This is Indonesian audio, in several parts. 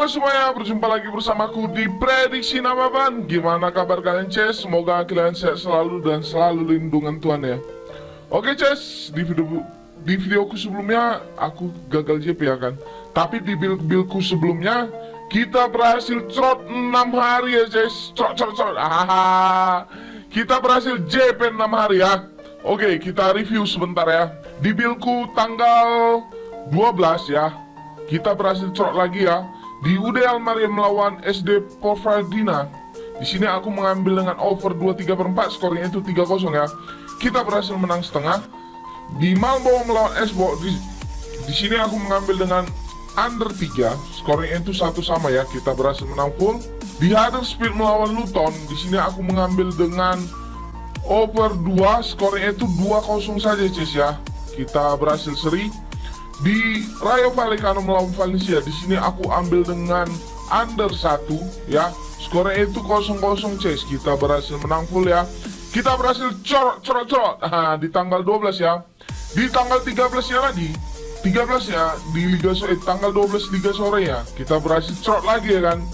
Halo semuanya, berjumpa lagi bersamaku di Prediksi Nama Ban. Gimana kabar kalian, Ces? Semoga kalian sehat selalu dan selalu lindungan Tuhan ya. Oke, Ces, di videoku sebelumnya aku gagal JP ya kan. Tapi di build-buildku sebelumnya kita berhasil trot 6 hari ya, Ces. Trot. Kita berhasil JP 6 hari ya. Oke, kita review sebentar ya. Di buildku tanggal 12 ya, kita berhasil trot lagi ya. Di UD Almaria melawan SD Porfradina. Di sini aku mengambil dengan over 23/4, skornya itu 3-0 ya. Kita berhasil menang setengah. Di Malmo melawan Esbo di sini aku mengambil dengan under 3, skornya itu 1 sama ya. Kita berhasil menang full. Di Huddersfield melawan Luton, di sini aku mengambil dengan over 2, skornya itu 2-0 saja, Cis ya. Kita berhasil seri. Di Rayo Vallecano melawan Valencia, di sini aku ambil dengan under 1 ya. Skornya itu 0-0, Ces. Kita berhasil menang full ya. Kita berhasil corot. Di tanggal 12 ya. Di tanggal 13 nya lagi. 13 ya di Liga Sore, tanggal 12 Liga Sore ya. Kita berhasil corot lagi ya kan.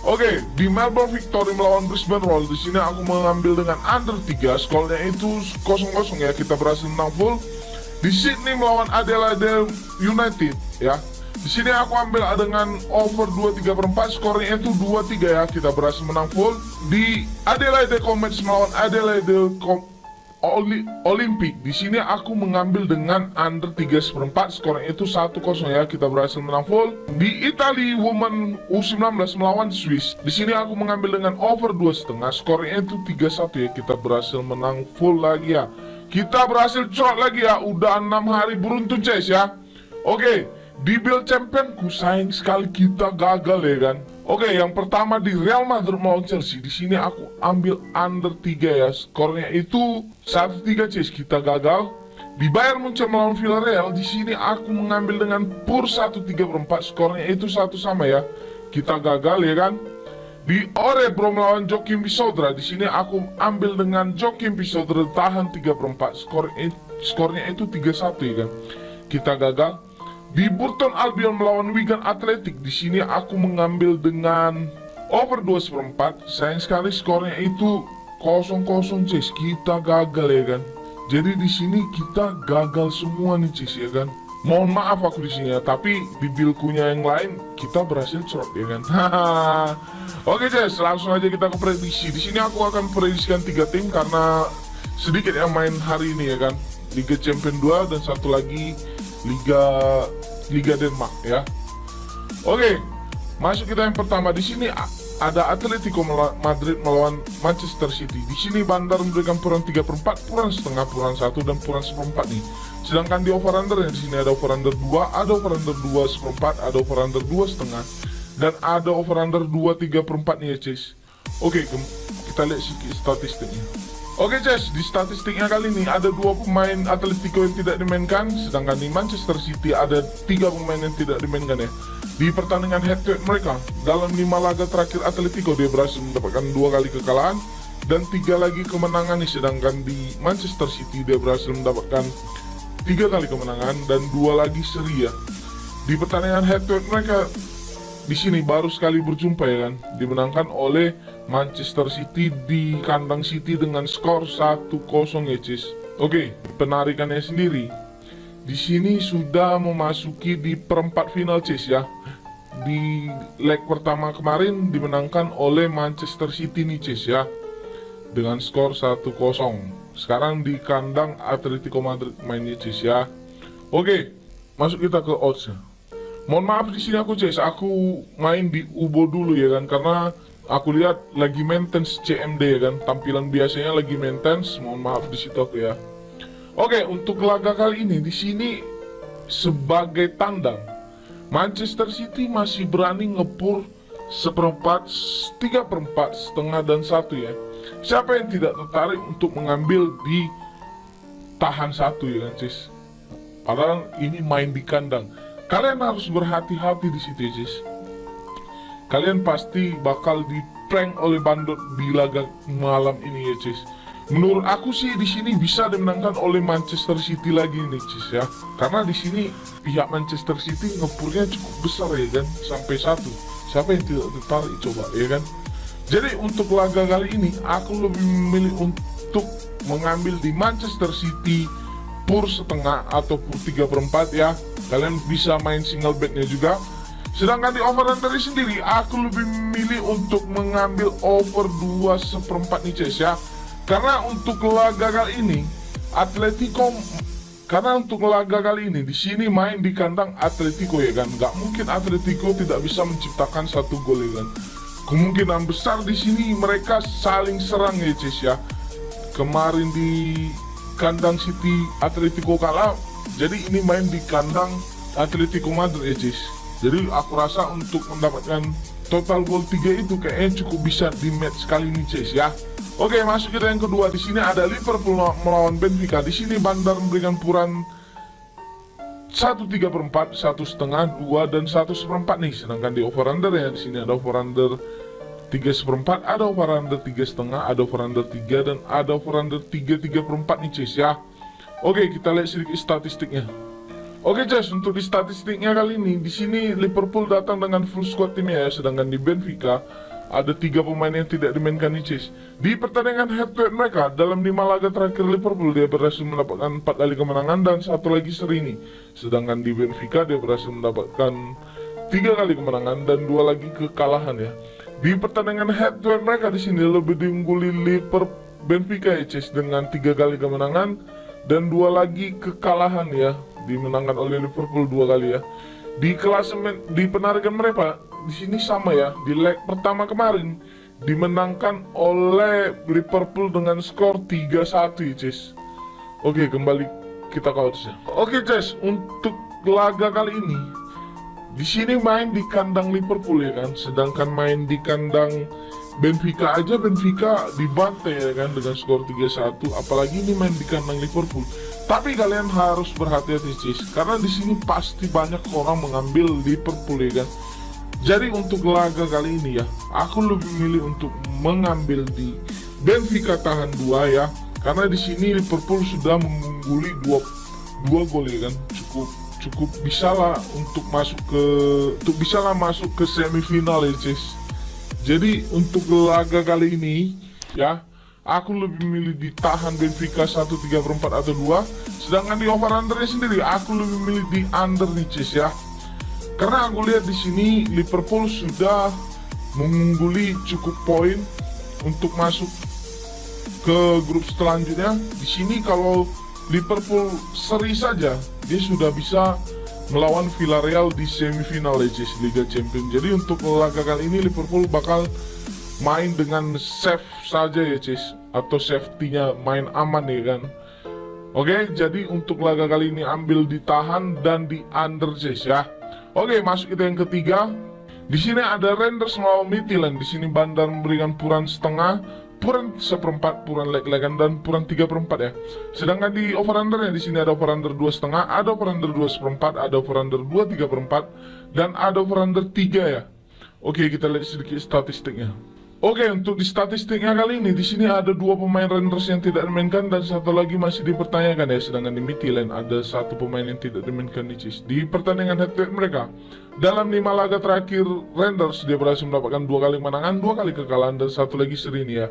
Oke, di Melbourne Victory melawan Brisbane Roar, di sini aku mengambil dengan under 3, skornya itu 0-0 ya. Kita berhasil menang full. Di Sydney melawan Adelaide United ya. Di sini aku ambil dengan over 23/4, skornya itu 2-3 ya. Kita berhasil menang full. Di Adelaide Comets melawan Adelaide Olympic, di sini aku mengambil dengan under 3/4, skornya itu 1-0 ya. Kita berhasil menang full. Di Italia Women U19 melawan Swiss, di sini aku mengambil dengan over 2,5, skornya itu 3-1 ya. Kita berhasil menang full lagi ya. Kita berhasil corot lagi ya. Udah 6 hari beruntun, Ces ya. Oke, di build championku sayang sekali kita gagal ya kan. Oke, yang pertama di Real Madrid melawan Chelsea, di sini aku ambil under 3 ya. Skornya itu 1-3, Ces. Kita gagal. Di Bayern Munchen melawan Villarreal, di sini aku mengambil dengan pur 1/3/4, skornya itu 1 sama ya. Kita gagal ya kan. Di Orebro melawan Joaquim Pisodra, di sini aku ambil dengan Joaquim Pisodra tahan 3/4, skornya itu 3-1 ya kan. Kita gagal. Di Burton Albion melawan Wigan Athletic, di sini aku mengambil dengan over 2/4. Sayang sekali skornya itu 0-0, Cis. Kita gagal ya kan. Jadi di sini kita gagal semua nih, Cis ya kan. Mohon maaf aku di sini ya, tapi di buildkunya yang lain kita berhasil crop ya kan. Oke, Ces, langsung aja kita ke prediksi. Di sini aku akan prediksikan 3 tim karena sedikit yang main hari ini ya kan. Liga Champion 2 dan satu lagi Liga Denmark ya. Oke, masuk kita yang pertama. Di sini ada Atletico Madrid melawan Manchester City. Di sini Bandar memberikan puran 3/4, puran setengah, puran 1 dan puran 1/4 nih. Sedangkan di over under di sini ada over under 2, ada over under 2/4, ada over under 2,5 dan ada over under 2/3/4 nih ya, Ces. Oke, kita lihat sedikit statistiknya. Oke, Ces, di statistiknya kali ini ada 2 pemain Atletico yang tidak dimainkan, sedangkan di Manchester City ada 3 pemain yang tidak dimainkan ya. Di pertandingan head to head mereka, dalam 5 laga terakhir Atletico dia berhasil mendapatkan 2 kali kekalahan dan 3 lagi kemenangan nih, sedangkan di Manchester City dia berhasil mendapatkan 3 kali kemenangan dan 2 lagi seri ya. Di pertandingan head to head mereka di sini baru sekali berjumpa ya kan, dimenangkan oleh Manchester City di kandang City dengan skor 1-0 ya, Cis. Oke, penarikannya sendiri di sini sudah memasuki di perempat final, Cis ya. Di leg pertama kemarin dimenangkan oleh Manchester City nih, Cis ya, dengan skor 1-0. Sekarang di kandang Atletico Madrid mainnya, Cis ya. Oke, masuk kita ke odds. Mohon maaf di sini aku, Cis, aku main di Ubo dulu ya kan, karena aku lihat lagi maintenance CMD ya kan, tampilan biasanya lagi maintenance. Mohon maaf di situ aku ya. Oke, untuk laga kali ini di sini sebagai tandang Manchester City masih berani ngepur 1/4, 3/4, setengah dan 1 ya. Siapa yang tidak tertarik untuk mengambil di tahan 1 ya kan, Cis? Padahal ini main di kandang. Kalian harus berhati-hati di situ, Cis. Kalian pasti bakal di prank oleh bandot di laga malam ini ya, Cis. Menurut aku sih di sini bisa dimenangkan oleh Manchester City lagi nih Cis ya. Karena di sini pihak Manchester City ngepurnya cukup besar ya kan, sampai 1. Siapa yang tidak tertarik coba ya kan. Jadi untuk laga kali ini aku lebih memilih untuk mengambil di Manchester City pur setengah atau pur 3/4 ya. Kalian bisa main single backnya juga. Sedangkan di over under sendiri aku lebih memilih untuk mengambil over 2/4 nih Cis ya. Karena untuk laga kali ini di sini main di kandang Atletico ya kan, nggak mungkin Atletico tidak bisa menciptakan 1 gol ya kan. Kemungkinan besar di sini mereka saling serang ya Cis ya. Kemarin di kandang City Atletico kalah, jadi ini main di kandang Atletico Madrid ya Cis. Jadi aku rasa untuk mendapatkan total gol 3 itu kayaknya cukup bisa di match kali ini Cis ya. Oke, masuk kita yang kedua. Di sini ada Liverpool melawan Benfica. Di sini Bandar memberikan puran 1/3/4, 1,5, 2 dan 1/4 nih. Sedangkan di over under ya, di sini ada over under 3/4, ada over under 3,5, ada over under 3 dan ada over under 3/4 nih Cis ya. Oke, kita lihat sedikit statistiknya. Oke Cis, untuk di statistiknya kali ini di sini Liverpool datang dengan full squad timnya ya, sedangkan di Benfica ada 3 pemain yang tidak dimainkan nih Cis. Di pertandingan head to head mereka dalam 5 laga terakhir Liverpool dia berhasil mendapatkan 4 kali kemenangan dan 1 lagi seri nih. Sedangkan di Benfica dia berhasil mendapatkan 3 kali kemenangan dan 2 lagi kekalahan ya. Di pertandingan head to head mereka di sini lebih diungguli Liverpool Benfica ya Cis dengan 3 kali kemenangan dan 2 lagi kekalahan ya. Dimenangkan oleh Liverpool 2 kali ya. Di klasemen di penarikan mereka di sini sama ya. Di leg pertama kemarin dimenangkan oleh Liverpool dengan skor 3-1 ya Cis. Oke, kembali kita ke oddsnya. Oke Cis, untuk laga kali ini di sini main di kandang Liverpool ya kan, sedangkan main di kandang Benfica aja Benfica dibantai ya kan dengan skor 3-1, apalagi ini main di kandang Liverpool. Tapi kalian harus berhati-hati Cis, karena di sini pasti banyak orang mengambil Liverpool ya kan. Jadi untuk laga kali ini ya, aku lebih milih untuk mengambil di Benfica tahan 2 ya, karena di sini Liverpool sudah mengungguli 2 gol ya kan, cukup bisalah untuk masuk ke semifinal ya Cis. Jadi untuk laga kali ini ya, aku lebih milih ditahan Benfica 1/3/4 atau 2. Sedangkan di over undernya sendiri aku lebih milih di under nih Cis ya. Karena aku lihat di sini Liverpool sudah mengungguli cukup poin untuk masuk ke grup selanjutnya. Di sini kalau Liverpool seri saja dia sudah bisa melawan Villarreal di semifinal Liga Champions. Jadi untuk laga kali ini Liverpool bakal main dengan safe saja ya Cis, atau safety-nya main aman ya kan. Oke, jadi untuk laga kali ini ambil ditahan dan di under Cis ya. Oke, masuk kita yang ketiga. Di sini ada Rangers melawan Midtjylland. Di sini Bandar memberikan puran setengah, puran 1/4, puran leg-legan dan puran 3/4 ya. Sedangkan di over undernya di sini ada over under 2,5, ada over under 2/4, ada over under 2/3/4 dan ada over under 3 ya. Oke, kita lihat sedikit statistiknya. Oke, untuk di statistiknya kali ini di sini ada 2 pemain Rangers yang tidak dimainkan dan 1 lagi masih dipertanyakan ya. Sedangkan di Midtjylland ada 1 pemain yang tidak dimainkan di Cis. Di pertandingan head to head mereka dalam 5 laga terakhir Rangers dia berhasil mendapatkan 2 kali kemenangan, 2 kali kekalahan dan 1 lagi seri nih ya.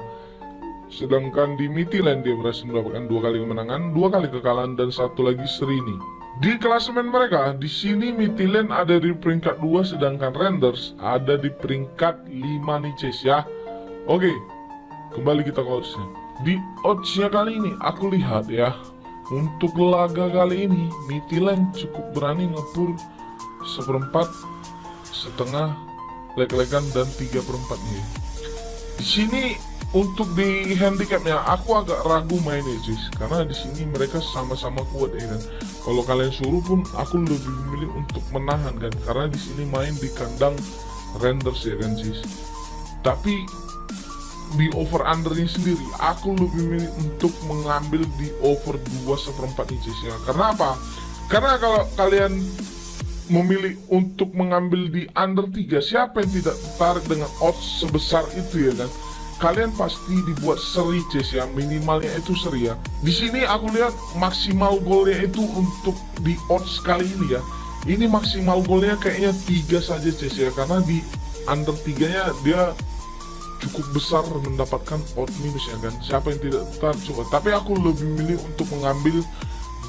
Sedangkan di Midtjylland dia berhasil mendapatkan 2 kali kemenangan, 2 kali kekalahan dan 1 lagi seri nih. Di klasemen mereka, di sini Midtjylland ada di peringkat 2 sedangkan Rangers ada di peringkat 5 nih Cis ya. Oke, kembali kita ke oddsnya. Di oddsnya kali ini aku lihat ya, untuk laga kali ini Midtjylland cukup berani ngepur 1/4, setengah, leg-legan dan 3/4 nih. Di sini untuk di handicapnya aku agak ragu mainnya Cis, karena di sini mereka sama-sama kuat ya kan. Kalau kalian suruh pun aku lebih memilih untuk menahan kan, karena di sini main di kandang Rangers ya kan Cis. Tapi di over undernya sendiri aku lebih milih untuk mengambil di over 2/4 Cis ya. Karena apa? Karena kalau kalian memilih untuk mengambil di under 3, siapa yang tidak tertarik dengan odds sebesar itu ya kan. kalian pasti dibuat seri Ces ya, minimalnya itu seri ya. Di sini aku lihat maksimal golnya itu untuk di odds kali ini ya. Ini maksimal golnya kayaknya 3 saja Ces ya, karena di under 3-nya dia cukup besar mendapatkan odd minus ya kan. Siapa yang tidak tertarik coba. Tapi aku lebih milih untuk mengambil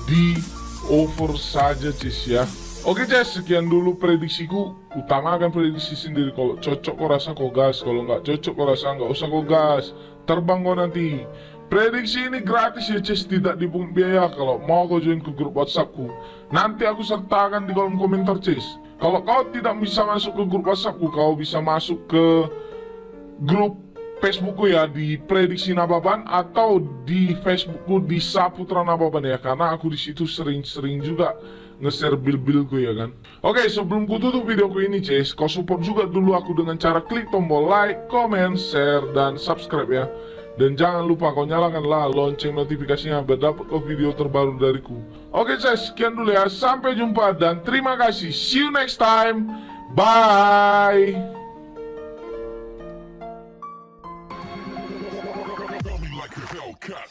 di over saja Ces ya. Oke Ces, sekian dulu prediksiku. Utamakan prediksi sendiri. Kalau cocok kau rasa kau gas, kalau nggak cocok kau rasa nggak usah kau gas. Terbang kau nanti. Prediksi ini gratis ya Ces, tidak dipungut biaya. Kalau mau kau join ke grup WhatsAppku, nanti aku sertakan di kolom komentar Ces. Kalau kau tidak bisa masuk ke grup WhatsAppku, kau bisa masuk ke grup Facebookku ya, di Prediksi Nababan, atau di Facebookku di Saputra Nababan ya, karena aku di situ sering-sering juga nge-share bil-bilku ya kan. Oke, sebelum ku tutup videoku ini Ces, kau support juga dulu aku dengan cara klik tombol like, comment, share, dan subscribe ya. Dan jangan lupa kau nyalakanlah lonceng notifikasinya biar dapat video terbaru dariku. Oke Ces, sekian dulu ya, sampai jumpa dan terima kasih. See you next time. Bye. Like a Hellcat.